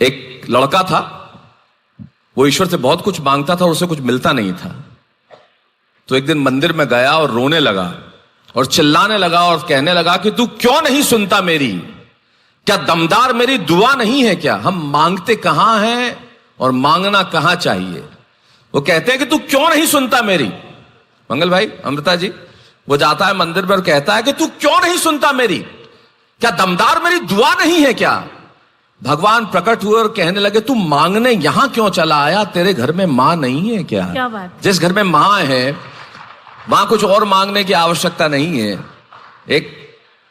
एक लड़का था, वो ईश्वर से बहुत कुछ मांगता था और उसे कुछ मिलता नहीं था। तो एक दिन मंदिर में गया और रोने लगा और चिल्लाने लगा और कहने लगा कि तू क्यों नहीं सुनता मेरी? क्या दमदार मेरी दुआ नहीं है क्या? हम मांगते कहां हैं और मांगना कहां चाहिए। वो कहते हैं कि तू क्यों नहीं सुनता मेरी। मंगल भाई, अमृता जी, वो जाता है मंदिर पर और कहता है कि तू क्यों नहीं सुनता मेरी? क्या दमदार मेरी दुआ नहीं है क्या? भगवान प्रकट हुए और कहने लगे तू मांगने यहां क्यों चला आया? तेरे घर में मां नहीं है क्या? क्या बात? जिस घर में मां है वहां कुछ और मांगने की आवश्यकता नहीं है। एक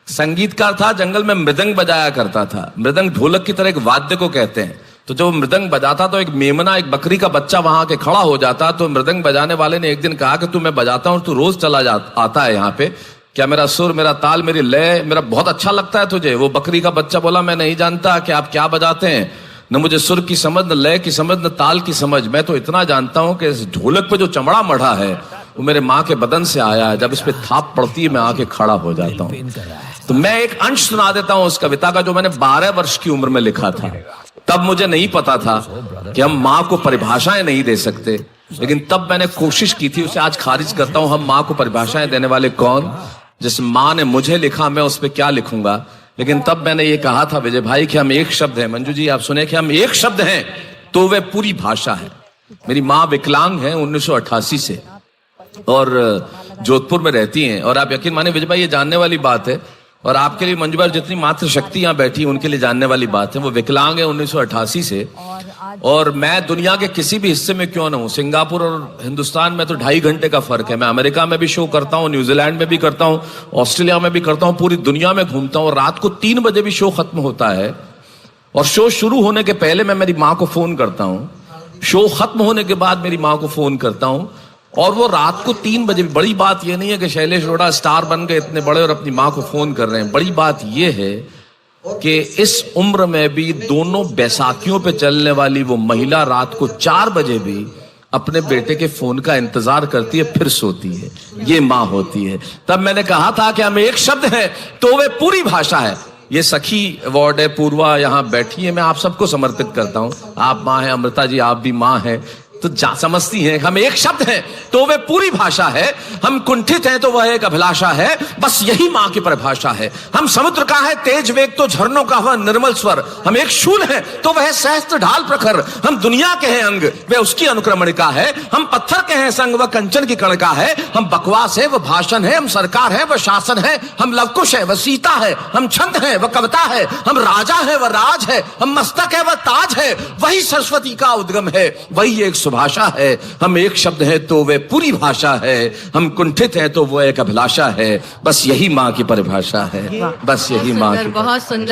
संगीतकार था, जंगल में मृदंग बजाया करता था। मृदंग ढोलक की तरह एक वाद्य को कहते हैं। तो जब मृदंग बजाता तो एक मेमना, एक बकरी का बच्चा वहां आके खड़ा हो जाता। तो मृदंग बजाने वाले ने एक दिन कहा कि तू मैं बजाता हूं, तू रोज चला आता है यहाँ पे, क्या मेरा सुर, मेरा ताल, मेरी लय मेरा बहुत अच्छा लगता है तुझे? वो बकरी का बच्चा बोला मैं नहीं जानता कि आप क्या बजाते हैं, न मुझे सुर की समझ, न लय की समझ, न ताल की समझ। मैं तो इतना जानता हूं कि इस ढोलक पे जो चमड़ा मढ़ा है वो मेरे माँ के बदन से आया है। जब इस पे थाप पड़ती है मैं आके खड़ा हो जाता हूँ। तो मैं एक अंश सुना देता हूं उस कविता का जो मैंने 12 वर्ष की उम्र में लिखा था। तब मुझे नहीं पता था कि हम माँ को परिभाषाएं नहीं दे सकते, लेकिन तब मैंने कोशिश की थी। उसे आज खारिज करता हूं। हम माँ को परिभाषाएं देने वाले कौन? जिस माँ ने मुझे लिखा मैं उस पर क्या लिखूंगा। लेकिन तब मैंने ये कहा था विजय भाई कि हम एक शब्द हैं। मंजू जी आप सुने कि हम एक शब्द हैं तो वे पूरी भाषा है। मेरी माँ विकलांग है 1988 से और जोधपुर में रहती हैं। और आप यकीन माने विजय भाई, ये जानने वाली बात है और आपके लिए मंजू भाई जितनी मात्र शक्ति यहाँ बैठी है उनके लिए जानने वाली बात है। वो विकलांग है 1988 से और मैं दुनिया के किसी भी हिस्से में क्यों ना हूँ, सिंगापुर और हिंदुस्तान में तो 2.5 घंटे का फर्क है। मैं अमेरिका में भी शो करता हूँ, न्यूजीलैंड में भी करता हूँ, ऑस्ट्रेलिया में भी करता हूँ, पूरी दुनिया में घूमता हूँ। रात को 3 बजे भी शो खत्म होता है और शो शुरू होने के पहले मैं मेरी माँ को फोन करता हूँ, शो खत्म होने के बाद मेरी माँ को फोन करता हूँ और वो रात को 3 बजे। बड़ी बात ये नहीं है कि शैलेश रोड़ा स्टार बन गए इतने बड़े और अपनी माँ को फोन कर रहे हैं। बड़ी बात ये है कि इस उम्र में भी दोनों बैसाखियों पे चलने वाली वो महिला रात को 4 बजे भी अपने बेटे के फोन का इंतजार करती है, फिर सोती है। ये माँ होती है। तब मैंने कहा था कि हम एक शब्द है तो वे पूरी भाषा है। ये सखी अवार्ड है, पूर्वा यहाँ बैठी है, मैं आप सबको समर्पित करता हूँ। आप माँ है, अमृता जी आप भी माँ है, तो समझती हैं हम एक शब्द हैं तो वे पूरी भाषा है। हम कुंठित हैं तो वह एक अभिलाषा है, बस यही माँ की परिभाषा है। हम समुद्र का है तेज वेग तो झरनों का वह निर्मल स्वर। हम एक शूल हैं तो वह सहस्त्र ढाल प्रखर। हम दुनिया के हैं अंग वह उसकी अनुक्रमणिका है। हम पत्थर के हैं संग वह कंचन की कणिका है। हम बकवास है वह भाषण है। हम सरकार है वह शासन है। हम लवकुश है वह सीता है। हम छंद है वह कविता है। हम राजा है वह राज है। हम मस्तक है वह ताज है। वही सरस्वती का उद्गम है, वही एक भाषा है। हम एक शब्द है तो वे पूरी भाषा है। हम कुंठित हैं तो वो एक अभिलाषा है, बस यही माँ की परिभाषा है। बस यही माँ की। बहुत सुंदर।